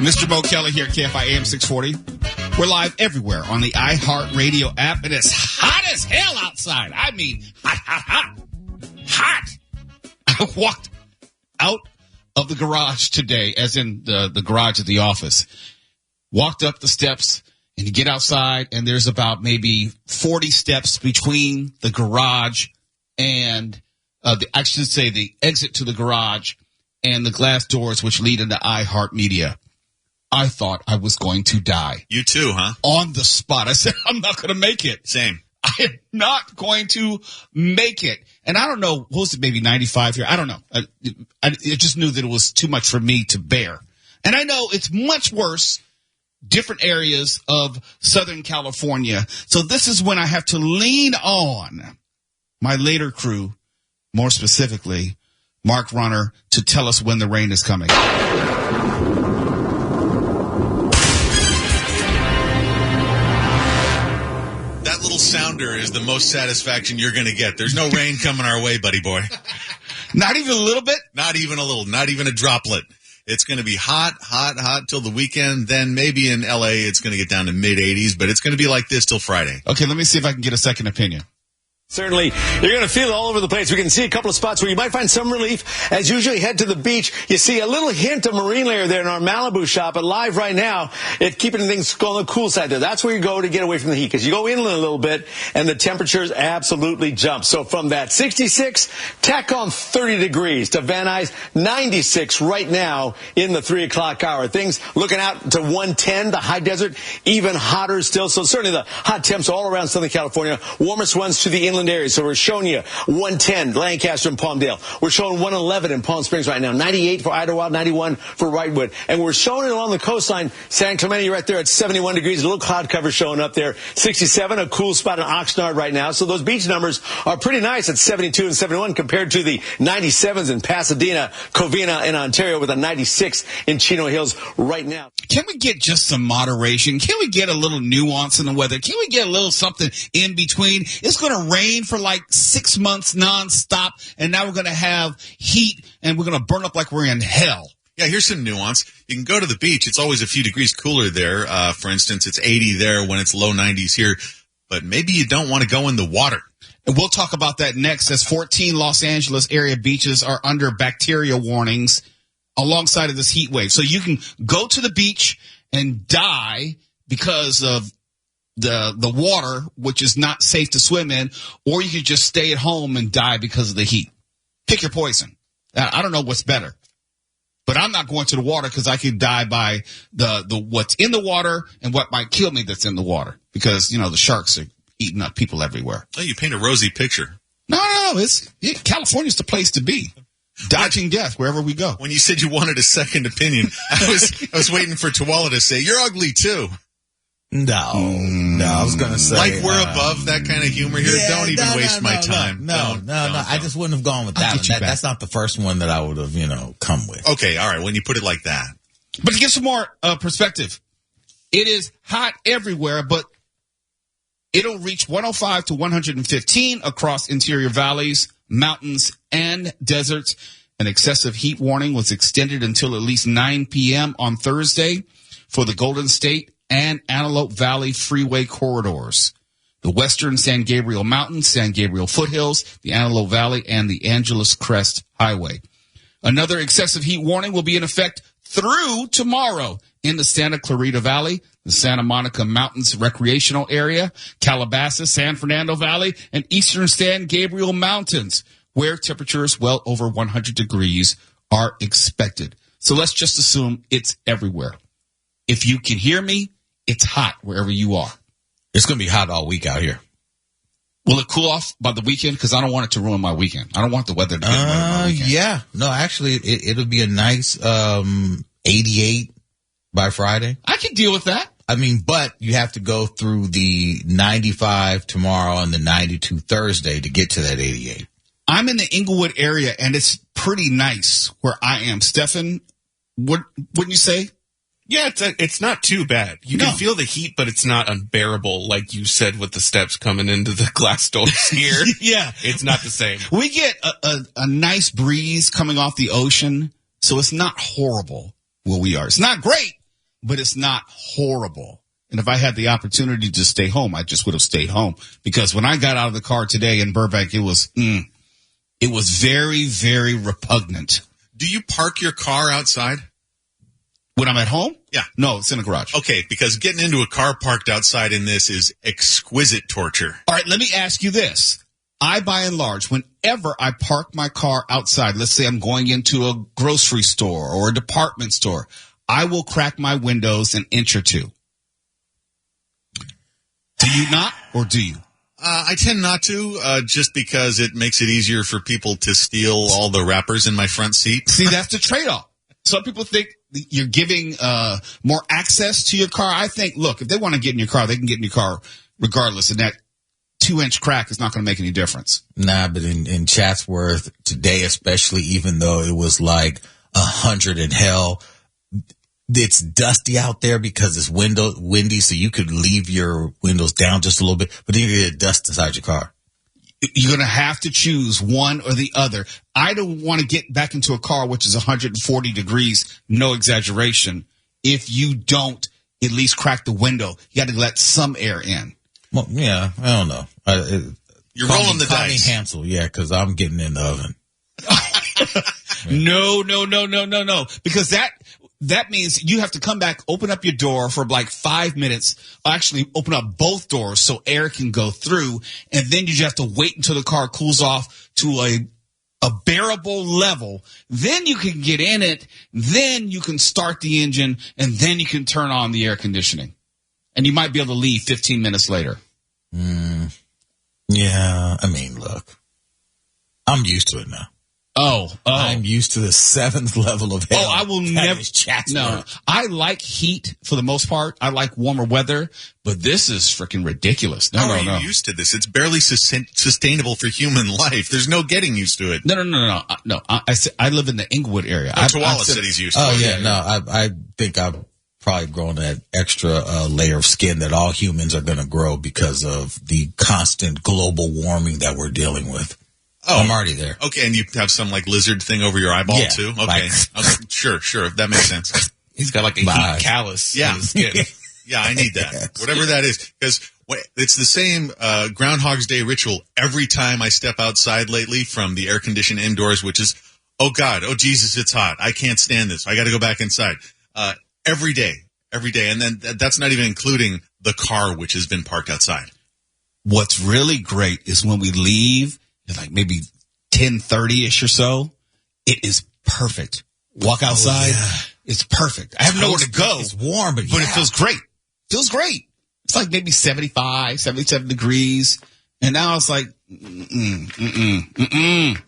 Mr. Mo Kelly here at KFI AM 640. We're live everywhere on the iHeartRadio app, and it's hot as hell outside. I mean, hot. I walked out of the garage today, as in the garage at the office. Walked up the steps, and you get outside, and there's about maybe 40 steps between the garage and the exit to the garage and the glass doors which lead into iHeartMedia. I thought I was going to die. You too, huh? On the spot. I said, I'm not going to make it. Same. I am not going to make it. And I don't know, what was it, maybe 95 here? I don't know. I just knew that it was too much for me to bear. And I know it's much worse, different areas of Southern California. So this is when I have to lean on my later crew, more specifically, Mark Runner, to tell us when the rain is coming. That little sounder is the most satisfaction you're going to get. There's no rain coming our way, buddy boy. Not even a little bit? Not even a little. Not even a droplet. It's going to be hot till the weekend. Then maybe in L.A. it's going to get down to mid-80s, but it's going to be like this till Friday. Okay, let me see if I can get a second opinion. Certainly, you're going to feel it all over the place. We can see a couple of spots where you might find some relief. As usual, you head to the beach. You see a little hint of marine layer there in our Malibu shop. But live right now, it's keeping things on the cool side there. That's where you go to get away from the heat, because you go inland a little bit, and the temperatures absolutely jump. So from that 66, tack on 30 degrees to Van Nuys, 96 right now in the 3 o'clock hour. Things looking out to 110, the high desert, even hotter still. So certainly the hot temps all around Southern California. Warmest ones to the inland areas. So we're showing you 110 Lancaster and Palmdale. We're showing 111 in Palm Springs right now. 98 for Idlewild, 91 for Wrightwood. And we're showing it along the coastline. San Clemente right there at 71 degrees. A little cloud cover showing up there. 67, a cool spot in Oxnard right now. So those beach numbers are pretty nice at 72 and 71 compared to the 97s in Pasadena, Covina, and Ontario, with a 96 in Chino Hills right now. Can we get just some moderation? Can we get a little nuance in the weather? Can we get a little something in between? It's going to rain for like 6 months nonstop, and now we're going to have heat, and we're going to burn up like we're in hell. Yeah, here's some nuance. You can go to the beach. It's always a few degrees cooler there. For instance, it's 80 there when it's low 90s here. But maybe you don't want to go in the water. And we'll talk about that next, as 14 Los Angeles area beaches are under bacteria warnings alongside of this heat wave. So you can go to the beach and die because of the water, which is not safe to swim in, or you could just stay at home and die because of the heat. Pick your poison. I don't know what's better, but I'm not going to the water because I could die by the what's in the water and what might kill me that's in the water, because, you know, the sharks are eating up people everywhere. Oh, you paint a rosy picture. No, California's the place to be. Dodging death wherever we go. When you said you wanted a second opinion, I was waiting for Tawala to say, you're ugly too. No, I was going to say. Like, we're above that kind of humor here. Yeah, don't even waste my time. No. I just wouldn't have gone with that one. That's not the first one that I would have, come with. Okay, all right, when you put it like that. But to give some more perspective, it is hot everywhere, but it'll reach 105 to 115 across interior valleys, mountains, and deserts. An excessive heat warning was extended until at least 9 p.m. on Thursday for the Golden State and Antelope Valley Freeway corridors, the western San Gabriel Mountains, San Gabriel Foothills, the Antelope Valley, and the Angeles Crest Highway. Another excessive heat warning will be in effect through tomorrow in the Santa Clarita Valley, the Santa Monica Mountains Recreational Area, Calabasas, San Fernando Valley, and eastern San Gabriel Mountains, where temperatures well over 100 degrees are expected. So let's just assume it's everywhere. If you can hear me, it's hot wherever you are. It's going to be hot all week out here. Will it cool off by the weekend? Because I don't want it to ruin my weekend. I don't want the weather to get ruined my weekend. Yeah. No, actually, it'll be a nice 88 by Friday. I can deal with that. I mean, but you have to go through the 95 tomorrow and the 92 Thursday to get to that 88. I'm in the Inglewood area, and it's pretty nice where I am. Stefan, wouldn't you say? Yeah, it's not too bad. You can feel the heat, but it's not unbearable, like you said, with the steps coming into the glass doors here. Yeah. It's not the same. We get a nice breeze coming off the ocean, so it's not horrible where we are. It's not great, but it's not horrible. And if I had the opportunity to stay home, I just would have stayed home, because when I got out of the car today in Burbank, it was very, very repugnant. Do you park your car outside? When I'm at home? Yeah. No, it's in a garage. Okay, because getting into a car parked outside in this is exquisite torture. All right, let me ask you this. I, by and large, whenever I park my car outside, let's say I'm going into a grocery store or a department store, I will crack my windows an inch or two. Do you not, or do you? I tend not to, just because it makes it easier for people to steal all the wrappers in my front seat. See, that's the trade-off. Some people think you're giving more access to your car. I think, look, if they want to get in your car, they can get in your car regardless, and that 2-inch crack is not going to make any difference. Nah, but in Chatsworth today, especially, even though it was like 100 in hell, it's dusty out there because it's windy, so you could leave your windows down just a little bit, but then you get dust inside your car. You're going to have to choose one or the other. I don't want to get back into a car which is 140 degrees, no exaggeration, if you don't at least crack the window. You got to let some air in. Well, yeah, I don't know. You're rolling the dice. Call me Hansel, yeah, because I'm getting in the oven. No. Because that means you have to come back, open up your door for like 5 minutes, actually open up both doors so air can go through, and then you just have to wait until the car cools off to a bearable level. Then you can get in it, then you can start the engine, and then you can turn on the air conditioning. And you might be able to leave 15 minutes later. Yeah, I mean, look, I'm used to it now. Oh. I'm used to the 7th level of hell. Oh, I will never. No, I like heat for the most part. I like warmer weather, but this is freaking ridiculous. How are you used to this? It's barely sustainable for human life. There's no getting used to it. No. I live in the Inglewood area. Koala City's used to it. Oh, yeah, no, I think I've probably grown that extra layer of skin that all humans are going to grow because of the constant global warming that we're dealing with. Oh, I'm already there. Okay, and you have some like lizard thing over your eyeball too? Okay. Sure. That makes sense. He's got like a heat callus on his skin. Yeah, I need that. Whatever that is. Because it's the same Groundhog's Day ritual every time I step outside lately from the air conditioned indoors, which is, oh God, oh Jesus, it's hot. I can't stand this. I got to go back inside. Every day. And then that's not even including the car, which has been parked outside. What's really great is when we leave, like maybe 10:30-ish or so, it is perfect. Walk outside, it's perfect. I have nowhere to go. It's warm, but it feels great. It's like maybe 75, 77 degrees. And now it's like, Yeah,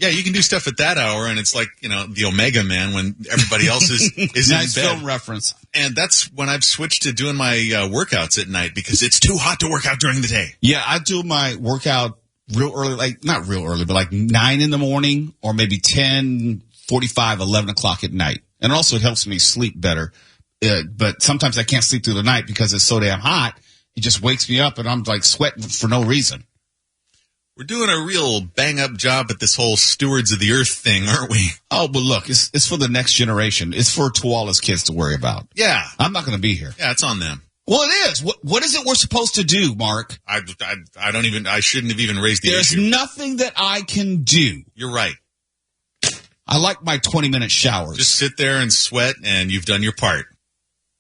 you can do stuff at that hour, and it's like, the Omega Man when everybody else is nice in bed. film reference. And that's when I've switched to doing my workouts at night because it's too hot to work out during the day. Yeah, I do my workout real early, like not real early, but like 9 in the morning or maybe 10:45, 11 o'clock at night. And also it helps me sleep better. But sometimes I can't sleep through the night because it's so damn hot. It just wakes me up and I'm like sweating for no reason. We're doing a real bang-up job at this whole stewards of the earth thing, aren't we? Oh, but look, it's for the next generation. It's for Tuala's kids to worry about. Yeah. I'm not going to be here. Yeah, it's on them. Well, it is. What is it we're supposed to do, Mark? I shouldn't have even raised the issue. There's nothing that I can do. You're right. I like my 20-minute showers. Just sit there and sweat, and you've done your part.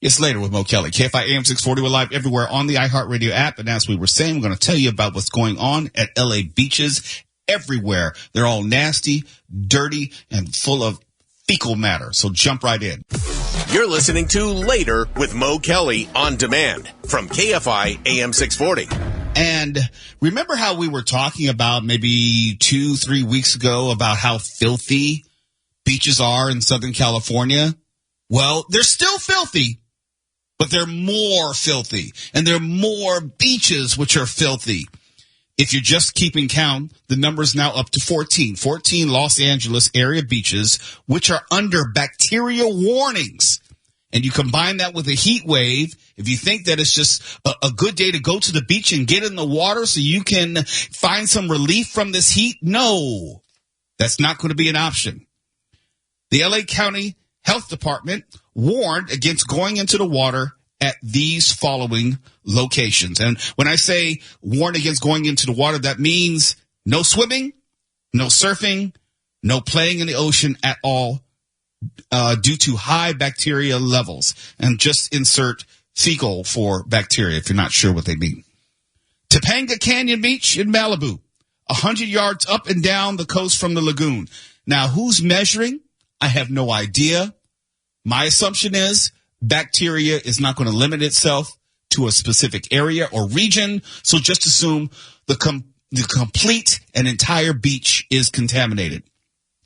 It's later with Mo Kelly. KFI AM 640. We're live everywhere on the iHeartRadio app. And as we were saying, we're going to tell you about what's going on at LA beaches everywhere. They're all nasty, dirty, and full of fecal matter. So jump right in. You're listening to Later with Mo Kelly on demand from KFI AM 640. And remember how we were talking about maybe 2-3 weeks ago about how filthy beaches are in Southern California? Well, they're still filthy, but they're more filthy. And there are more beaches which are filthy. If you're just keeping count, the number is now up to 14. 14 Los Angeles area beaches, which are under bacteria warnings. And you combine that with a heat wave, if you think that it's just a good day to go to the beach and get in the water so you can find some relief from this heat, no, that's not going to be an option. The LA County Health Department warned against going into the water at these following locations. And when I say warn against going into the water, that means no swimming, no surfing, no playing in the ocean at all due to high bacteria levels. And just insert fecal for bacteria if you're not sure what they mean. Topanga Canyon Beach in Malibu, 100 yards up and down the coast from the lagoon. Now, who's measuring? I have no idea. My assumption is bacteria is not going to limit itself to a specific area or region, so just assume the complete and entire beach is contaminated.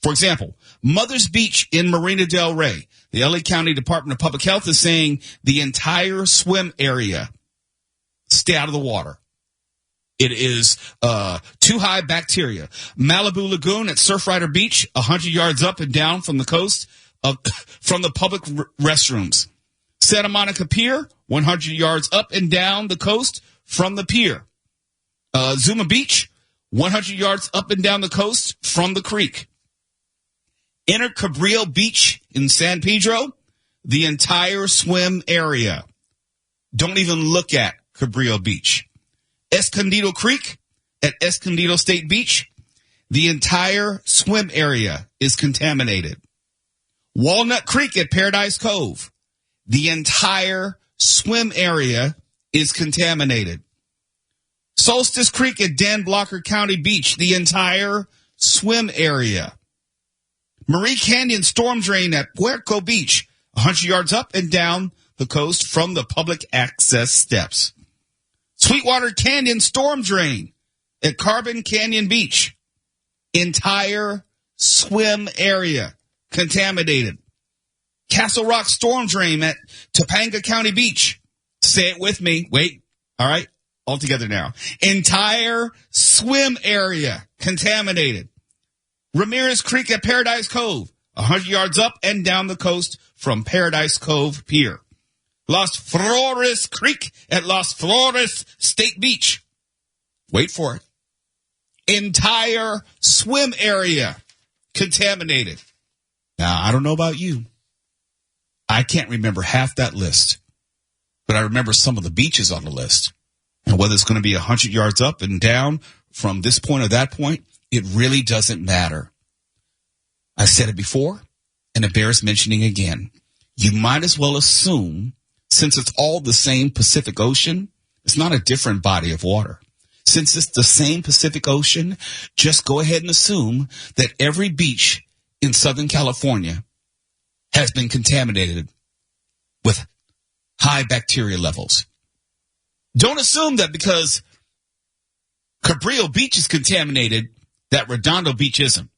For example, Mother's Beach in Marina del Rey, the LA County Department of Public Health is saying the entire swim area, stay out of the water. It is too high bacteria. Malibu Lagoon at Surfrider Beach, 100 yards up and down from the coast, from the public restrooms. Santa Monica Pier, 100 yards up and down the coast from the pier. Zuma Beach, 100 yards up and down the coast from the creek. Inner Cabrillo Beach in San Pedro, the entire swim area. Don't even look at Cabrillo Beach. Escondido Creek at Escondido State Beach, the entire swim area is contaminated. Walnut Creek at Paradise Cove, the entire swim area is contaminated. Solstice Creek at Dan Blocker County Beach, the entire swim area. Marie Canyon Storm Drain at Puerco Beach, 100 yards up and down the coast from the public access steps. Sweetwater Canyon Storm Drain at Carbon Canyon Beach, entire swim area contaminated. Castle Rock Storm Drain at Topanga County Beach. Say it with me. Wait. All right. All together now. Entire swim area contaminated. Ramirez Creek at Paradise Cove, 100 yards up and down the coast from Paradise Cove Pier. Las Flores Creek at Las Flores State Beach. Wait for it. Entire swim area contaminated. Now, I don't know about you. I can't remember half that list, but I remember some of the beaches on the list. And whether it's going to be 100 yards up and down from this point or that point, it really doesn't matter. I said it before, and it bears mentioning again. You might as well assume, since it's all the same Pacific Ocean, it's not a different body of water. Since it's the same Pacific Ocean, just go ahead and assume that every beach in Southern California has been contaminated with high bacteria levels. Don't assume that because Cabrillo Beach is contaminated, that Redondo Beach isn't,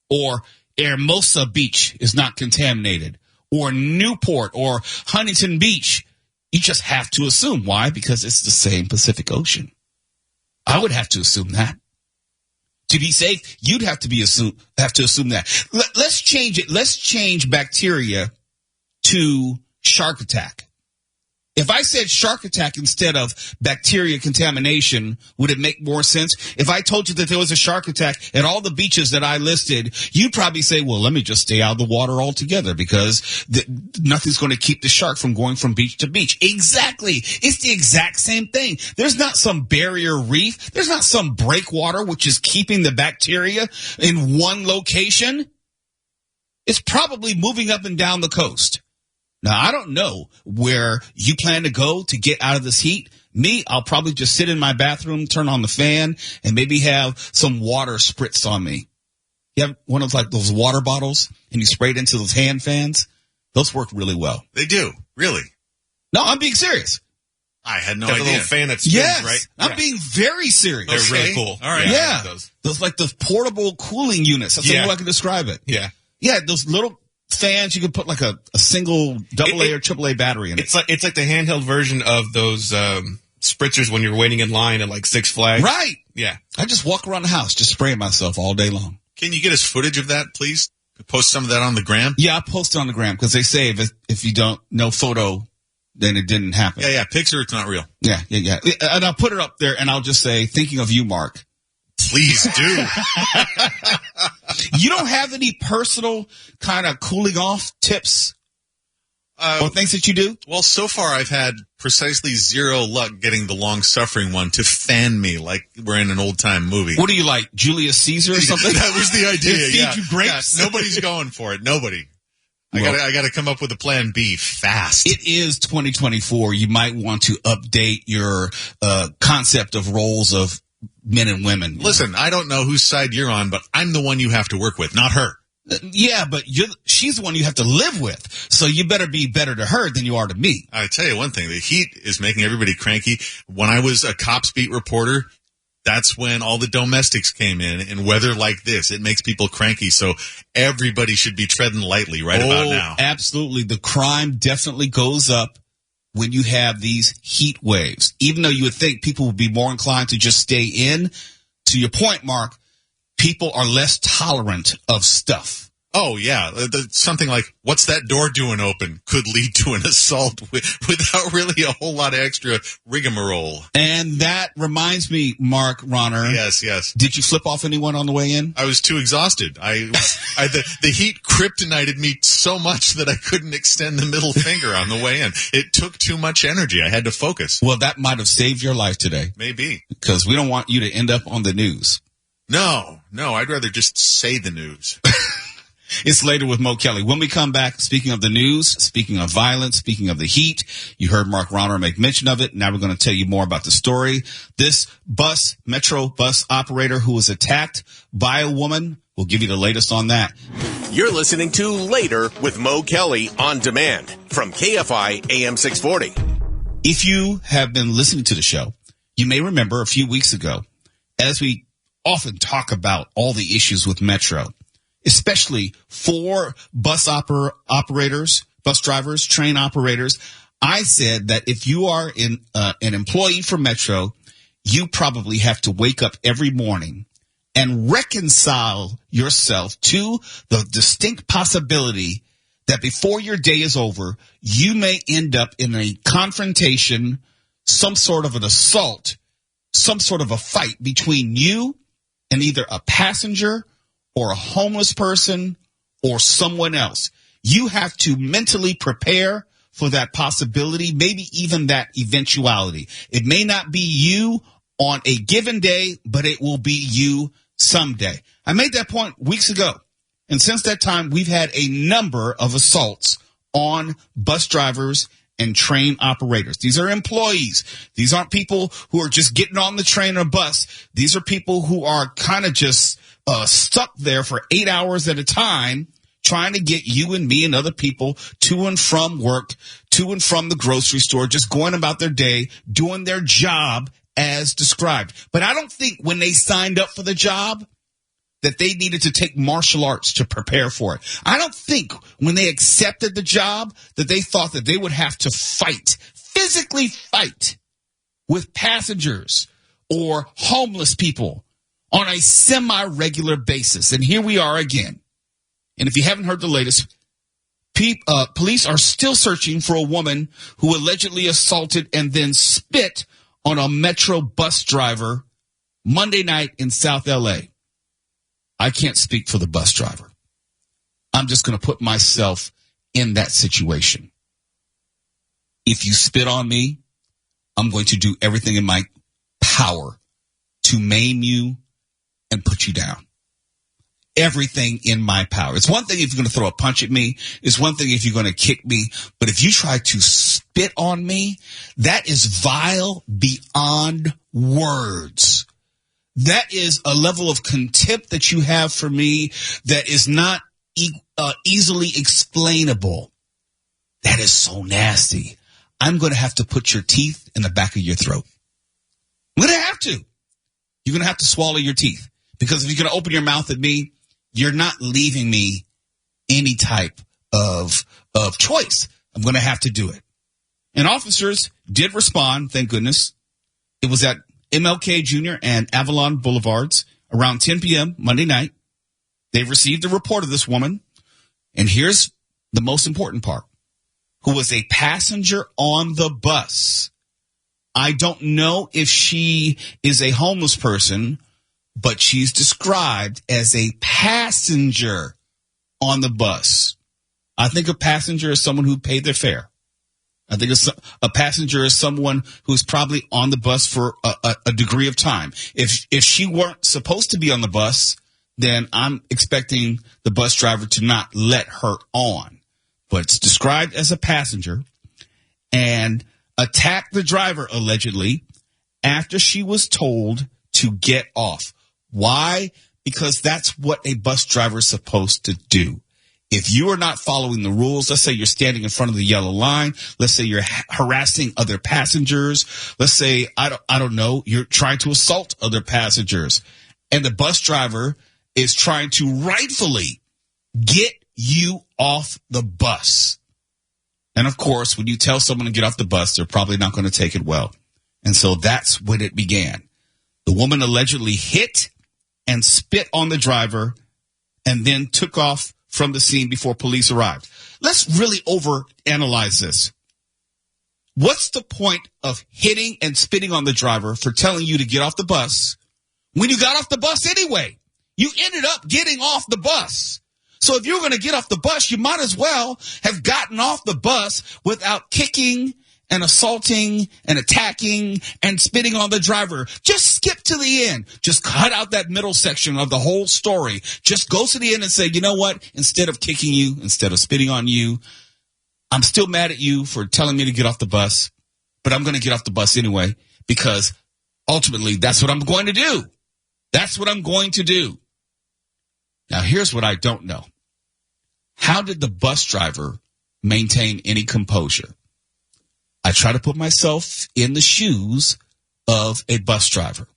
or Hermosa Beach is not contaminated, or Newport or Huntington Beach. You just have to assume. Why? Because it's the same Pacific Ocean. I would have to assume that. To be safe, you'd have to assume that. Let's change it. Let's change bacteria to shark attack. If I said shark attack instead of bacteria contamination, would it make more sense? If I told you that there was a shark attack at all the beaches that I listed, you'd probably say, well, let me just stay out of the water altogether because nothing's going to keep the shark from going from beach to beach. Exactly. It's the exact same thing. There's not some barrier reef. There's not some breakwater which is keeping the bacteria in one location. It's probably moving up and down the coast. Now, I don't know where you plan to go to get out of this heat. Me, I'll probably just sit in my bathroom, turn on the fan, and maybe have some water spritz on me. You have one of like those water bottles, and you spray it into those hand fans? Those work really well. They do, really. No, I'm being serious. I had no Got idea. a little fan that spins, Yes, right? I'm being very serious. They're really cool. All right. Yeah, those. those like the portable cooling units. That's the only way I can describe it. Yeah. Yeah, those little fans, you could put like a single AA or AAA battery in it. It's like the handheld version of those spritzers when you're waiting in line at like Six Flags. Right. Yeah. I just walk around the house, just spraying myself all day long. Can you get us footage of that, please? Post some of that on the gram? Yeah, I post it on the gram because they say if you don't know photo, then it didn't happen. Yeah. Picture, it's not real. Yeah. And I'll put it up there and I'll just say, thinking of you, Mark. Please do. You don't have any personal kind of cooling off tips? or things that you do? Well, so far I've had precisely zero luck getting the long-suffering one to fan me like we're in an old-time movie. What do you like, Julius Caesar or something? That was the idea, Feed you grapes? Yeah, nobody's going for it. Nobody. Well, I gotta come up with a plan B fast. It is 2024. You might want to update your concept of roles of men and women. Listen, I don't know whose side you're on, but I'm the one you have to work with, not her. Yeah, but she's the one you have to live with, so you better be better to her than you are to me. I tell you one thing, the heat is making everybody cranky. When I was a Cops Beat reporter, that's when all the domestics came in weather like this. It makes people cranky, so everybody should be treading lightly about now. Absolutely. The crime definitely goes up when you have these heat waves. Even though you would think people would be more inclined to just stay in, to your point, Mark, people are less tolerant of stuff. Oh, yeah. Something like, what's that door doing open could lead to an assault without really a whole lot of extra rigmarole. And that reminds me, Mark Ronner. Yes. Did you flip off anyone on the way in? I was too exhausted. The heat kryptonited me so much that I couldn't extend the middle finger on the way in. It took too much energy. I had to focus. Well, that might have saved your life today. Maybe. Because we don't want you to end up on the news. No, I'd rather just say the news. It's Later with Mo Kelly. When we come back, speaking of the news, speaking of violence, speaking of the heat, you heard Mark Ronner make mention of it. Now we're going to tell you more about the story. This Metro bus operator who was attacked by a woman, we'll give you the latest on that. You're listening to Later with Mo Kelly on demand from KFI AM 640. If you have been listening to the show, you may remember a few weeks ago, as we often talk about all the issues with Metro, especially for bus operators, bus drivers, train operators, I said that if you are an employee for Metro, you probably have to wake up every morning and reconcile yourself to the distinct possibility that before your day is over, you may end up in a confrontation, some sort of an assault, some sort of a fight between you and either a passenger or a homeless person or someone else. You have to mentally prepare for that possibility, maybe even that eventuality. It may not be you on a given day, but it will be you someday. I made that point weeks ago. And since that time, we've had a number of assaults on bus drivers and train operators. These are employees. These aren't people who are just getting on the train or bus. These are people who are kind of just stuck there for 8 hours at a time, trying to get you and me and other people to and from work, to and from the grocery store, just going about their day, doing their job as described. But I don't think when they signed up for the job that they needed to take martial arts to prepare for it. I don't think when they accepted the job that they thought that they would have to physically fight with passengers or homeless people on a semi-regular basis. And here we are again. And if you haven't heard the latest, police are still searching for a woman who allegedly assaulted and then spit on a Metro bus driver Monday night in South L.A. I can't speak for the bus driver. I'm just going to put myself in that situation. If you spit on me, I'm going to do everything in my power to maim you and put you down. Everything in my power. It's one thing if you're going to throw a punch at me. It's one thing if you're going to kick me. But if you try to spit on me, that is vile beyond words. That is a level of contempt that you have for me that is not easily explainable. That is so nasty. I'm going to have to put your teeth in the back of your throat. I'm going to have to. You're going to have to swallow your teeth. Because if you're going to open your mouth at me, you're not leaving me any type of choice. I'm going to have to do it. And officers did respond, thank goodness. It was at MLK Jr. and Avalon Boulevards around 10 p.m. Monday night. They received a report of this woman. And here's the most important part. Who was a passenger on the bus. I don't know if she is a homeless person, but she's described as a passenger on the bus. I think a passenger is someone who paid their fare. I think a passenger is someone who's probably on the bus for a degree of time. If she weren't supposed to be on the bus, then I'm expecting the bus driver to not let her on. But it's described as a passenger and attacked the driver, allegedly, after she was told to get off. Why? Because that's what a bus driver is supposed to do. If you are not following the rules, let's say you're standing in front of the yellow line. Let's say you're harassing other passengers. Let's say, I don't know, you're trying to assault other passengers. And the bus driver is trying to rightfully get you off the bus. And of course, when you tell someone to get off the bus, they're probably not going to take it well. And so that's when it began. The woman allegedly hit and spit on the driver and then took off from the scene before police arrived. Let's really overanalyze this. What's the point of hitting and spitting on the driver for telling you to get off the bus when you got off the bus anyway? You ended up getting off the bus. So if you're going to get off the bus, you might as well have gotten off the bus without kicking and assaulting and attacking and spitting on the driver. Just skip to the end. Just cut out that middle section of the whole story. Just go to the end and say, you know what? Instead of kicking you, instead of spitting on you, I'm still mad at you for telling me to get off the bus, but I'm going to get off the bus anyway because ultimately that's what I'm going to do. That's what I'm going to do. Now, here's what I don't know. How did the bus driver maintain any composure? I try to put myself in the shoes of a bus driver.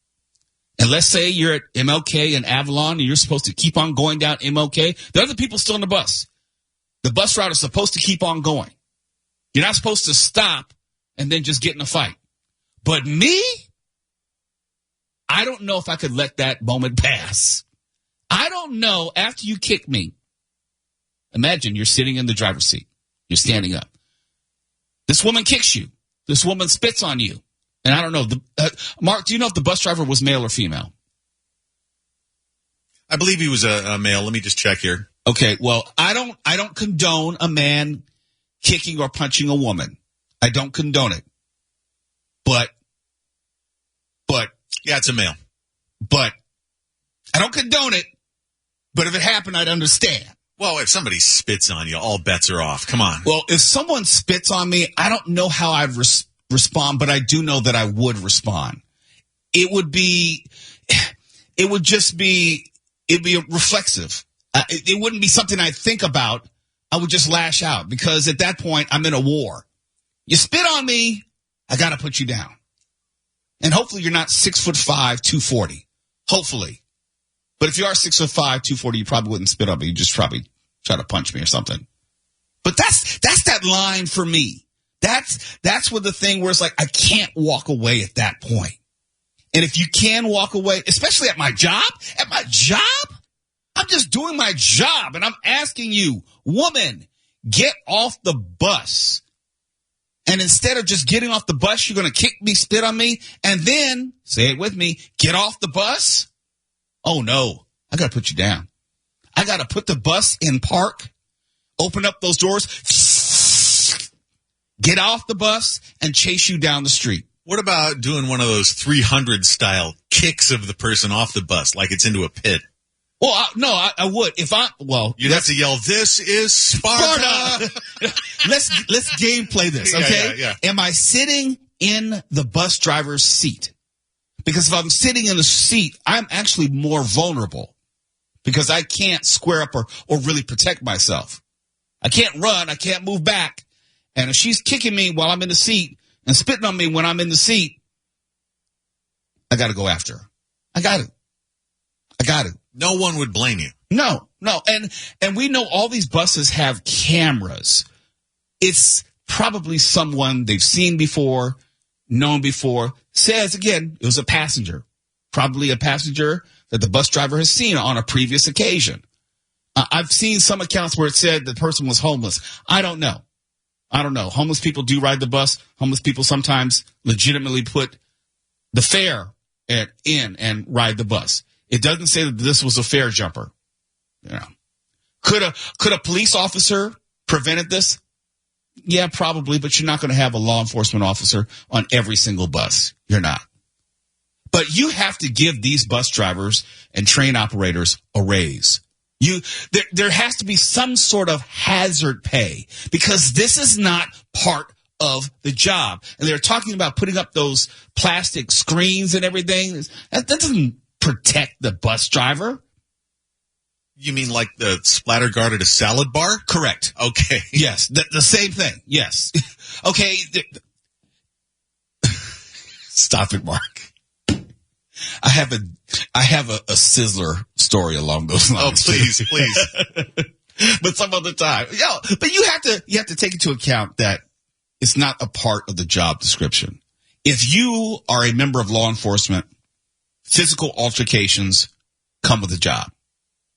And let's say you're at MLK in Avalon and you're supposed to keep on going down MLK. There are other people still in the bus. The bus route is supposed to keep on going. You're not supposed to stop and then just get in a fight. But me, I don't know if I could let that moment pass. I don't know. After you kick me, imagine you're sitting in the driver's seat. You're standing up. This woman kicks you. This woman spits on you. And I don't know. Mark, do you know if the bus driver was male or female? I believe he was a male. Let me just check here. Okay, well, I don't condone a man kicking or punching a woman. I don't condone it. But yeah, it's a male. But I don't condone it. But if it happened, I'd understand. Well, if somebody spits on you, all bets are off. Come on. Well, if someone spits on me, I don't know how I'd respond, but I do know that I would respond. It'd be reflexive. It wouldn't be something I'd think about. I would just lash out because at that point, I'm in a war. You spit on me, I got to put you down. And hopefully you're not 6'5", 240. Hopefully. But if you are 6'5", 240, you probably wouldn't spit on me. You just probably try to punch me or something. But that's that line for me. That's what the thing where it's like, I can't walk away at that point. And if you can walk away, especially at my job, I'm just doing my job. And I'm asking you, woman, get off the bus. And instead of just getting off the bus, you're going to kick me, spit on me, and then, say it with me, get off the bus? Oh, no, I got to put you down. I got to put the bus in park, open up those doors, get off the bus, and chase you down the street. What about doing one of those 300 style kicks of the person off the bus, like it's into a pit? Well, I would. You'd have to yell, "This is Sparta!" Let's gameplay this, okay? Yeah. Am I sitting in the bus driver's seat? Because if I'm sitting in the seat, I'm actually more vulnerable because I can't square up or really protect myself. I can't run. I can't move back. And if she's kicking me while I'm in the seat and spitting on me when I'm in the seat, I got to go after her. I got to. No one would blame you. No. And we know all these buses have cameras. It's probably someone they've seen before, known before. Says, again, it was a passenger. Probably a passenger that the bus driver has seen on a previous occasion. I've seen some accounts where it said the person was homeless. I don't know. Homeless people do ride the bus. Homeless people sometimes legitimately put the fare in and ride the bus. It doesn't say that this was a fare jumper. You know, could a police officer prevented this? Yeah, probably, but you're not going to have a law enforcement officer on every single bus. You're not. But you have to give these bus drivers and train operators a raise. There has to be some sort of hazard pay because this is not part of the job. And they're talking about putting up those plastic screens and everything. That doesn't protect the bus driver. You mean like the splatter guard at a salad bar? Correct. Okay. Yes, the same thing. Yes. Okay. Stop it, Mark. I have a Sizzler story along those lines. Oh, please. But some other time. But you have to take into account that it's not a part of the job description. If you are a member of law enforcement, physical altercations come with the job.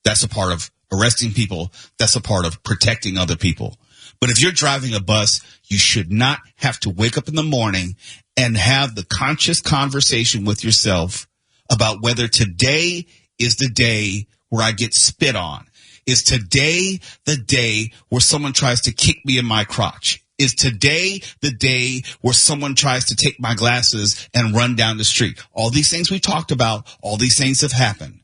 That's a part of arresting people. That's a part of protecting other people. But if you're driving a bus, you should not have to wake up in the morning and have the conscious conversation with yourself about whether today is the day where I get spit on. Is today the day where someone tries to kick me in my crotch? Is today the day where someone tries to take my glasses and run down the street? All these things we talked about, all these things have happened.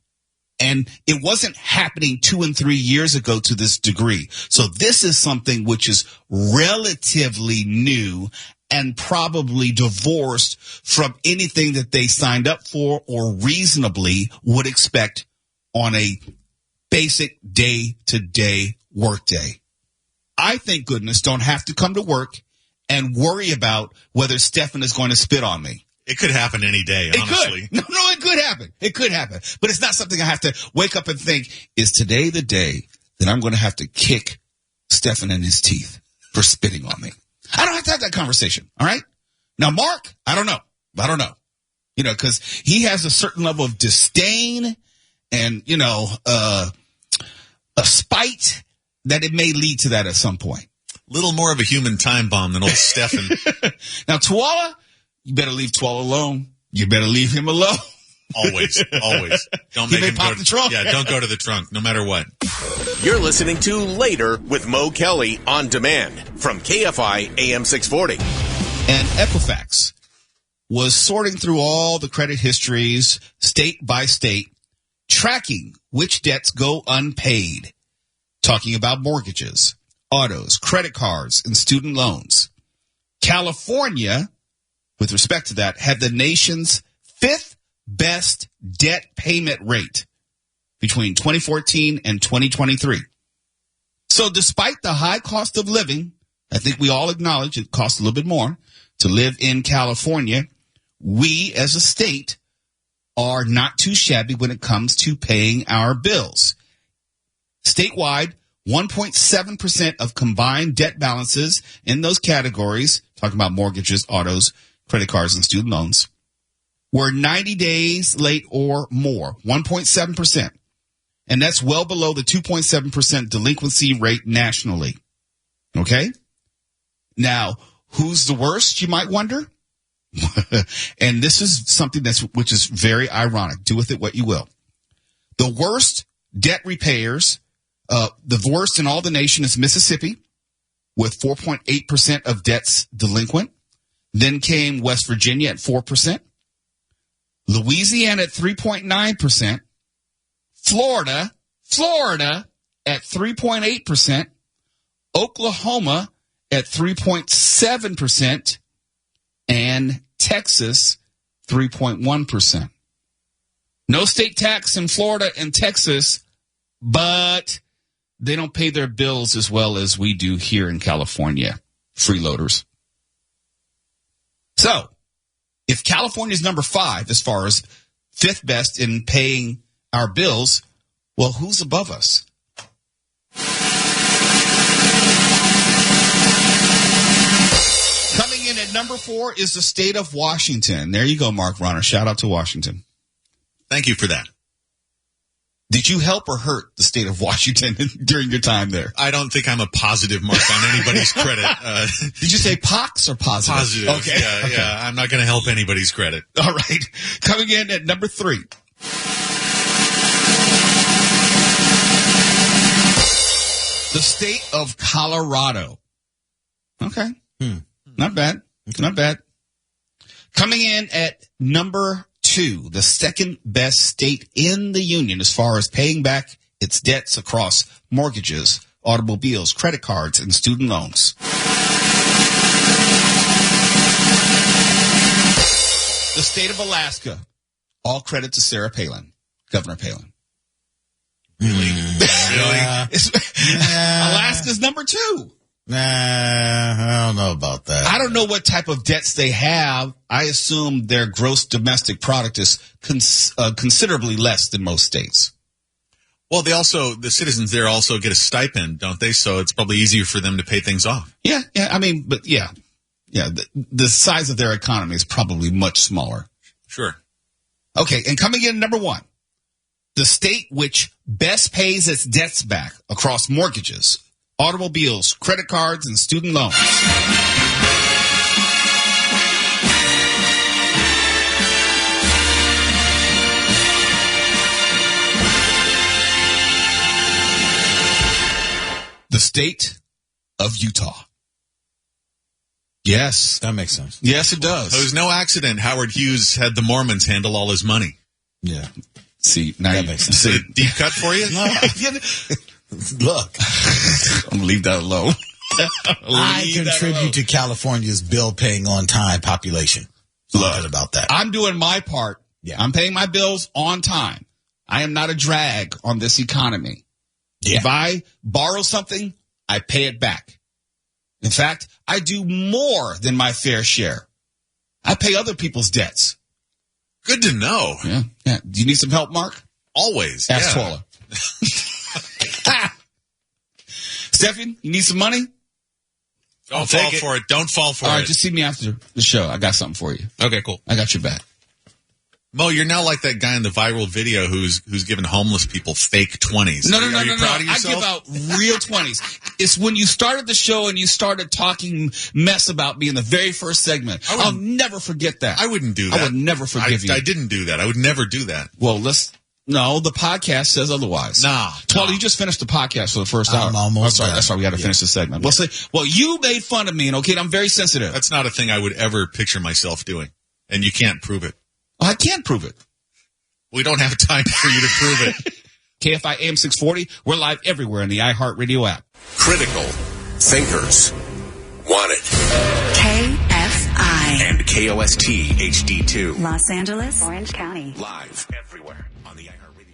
And it wasn't happening 2 and 3 years ago to this degree. So this is something which is relatively new and probably divorced from anything that they signed up for or reasonably would expect on a basic day-to-day workday. I, thank goodness, don't have to come to work and worry about whether Stefan is going to spit on me. It could happen any day, honestly. No, it could happen. It could happen. But it's not something I have to wake up and think, is today the day that I'm going to have to kick Stefan in his teeth for spitting on me? I don't have to have that conversation, all right? Now, Mark, I don't know. You know, because he has a certain level of disdain and, a spite that it may lead to that at some point. Little more of a human time bomb than old Stefan. Now, Tuala, you better leave Tuala alone. You better leave him alone. Always. Don't He make may him pop go the trunk. Yeah, don't go to the trunk, no matter what. You're listening to Later with Mo Kelly on demand from KFI AM 640. And Equifax was sorting through all the credit histories, state by state, tracking which debts go unpaid, talking about mortgages, autos, credit cards, and student loans. California, with respect to that, had the nation's 5th best debt payment rate between 2014 and 2023. So despite the high cost of living, I think we all acknowledge it costs a little bit more to live in California. We as a state are not too shabby when it comes to paying our bills. Statewide, 1.7% of combined debt balances in those categories, talking about mortgages, autos, credit cards, and student loans, were 90 days late or more, 1.7%. And that's well below the 2.7% delinquency rate nationally. Okay? Now, who's the worst, you might wonder? And this is something which is very ironic. Do with it what you will. The worst debt repayers, the worst in all the nation is Mississippi, with 4.8% of debts delinquent. Then came West Virginia at 4%. Louisiana at 3.9%. Florida at 3.8%. Oklahoma at 3.7%. And Texas, 3.1%. No state tax in Florida and Texas, but they don't pay their bills as well as we do here in California. Freeloaders. So, if California is number 5 as far as 5th best in paying our bills, well, who's above us? Coming in at number 4 is the state of Washington. There you go, Mark Ronner. Shout out to Washington. Thank you for that. Did you help or hurt the state of Washington during your time there? I don't think I'm a positive mark on anybody's credit. Did you say pox or positive? Positive. Okay. Yeah. I'm not going to help anybody's credit. All right. Coming in at number 3. The state of Colorado. Okay. Not bad. Not bad. Coming in at number 2, the second best state in the union as far as paying back its debts across mortgages, automobiles, credit cards, and student loans. The state of Alaska. All credit to Sarah Palin, Governor Palin. Really? Alaska's number 2. Nah, I don't know about that. I don't know what type of debts they have. I assume their gross domestic product is considerably less than most states. Well, the citizens there also get a stipend, don't they? So it's probably easier for them to pay things off. Yeah. I mean, but yeah. The size of their economy is probably much smaller. Sure. Okay, and coming in number 1, the state which best pays its debts back across mortgages, automobiles, credit cards, and student loans. The state of Utah. Yes. That makes sense. Yes, it does. So it was no accident Howard Hughes had the Mormons handle all his money. Yeah. See, now That you makes sense. see, Deep cut for you? Look, I'm gonna leave that alone. I contribute to California's bill-paying on-time population. Look about that. I'm doing my part. Yeah. I'm paying my bills on time. I am not a drag on this economy. Yeah. If I borrow something, I pay it back. In fact, I do more than my fair share. I pay other people's debts. Good to know. Yeah. Do you need some help, Mark? Always. Ask yeah. Tola. Stephen, you need some money? Don't fall for it. Don't fall for All right, it. just see me after the show. I got something for you. Okay, cool. I got your back. Mo, you're now like that guy in the viral video who's giving homeless people fake 20s. No. Are you proud of I yourself? give out real 20s. It's when you started the show and you started talking mess about me in the very first segment. I'll never forget that. I wouldn't do that. I would never forgive you. I didn't do that. I would never do that. Well, no, the podcast says otherwise. Nah. Twala, you just finished the podcast for the first hour. I'm almost sorry. done. That's why we got to finish the segment. Well, you made fun of me, and okay, I'm very sensitive. That's not a thing I would ever picture myself doing. And you can't prove it. Well, I can't prove it. We don't have time for you to prove it. KFI AM 640. We're live everywhere in the iHeartRadio app. Critical thinkers wanted. KFI. And KOST HD2. Los Angeles, Orange County. Live everywhere on the iHeartRadio.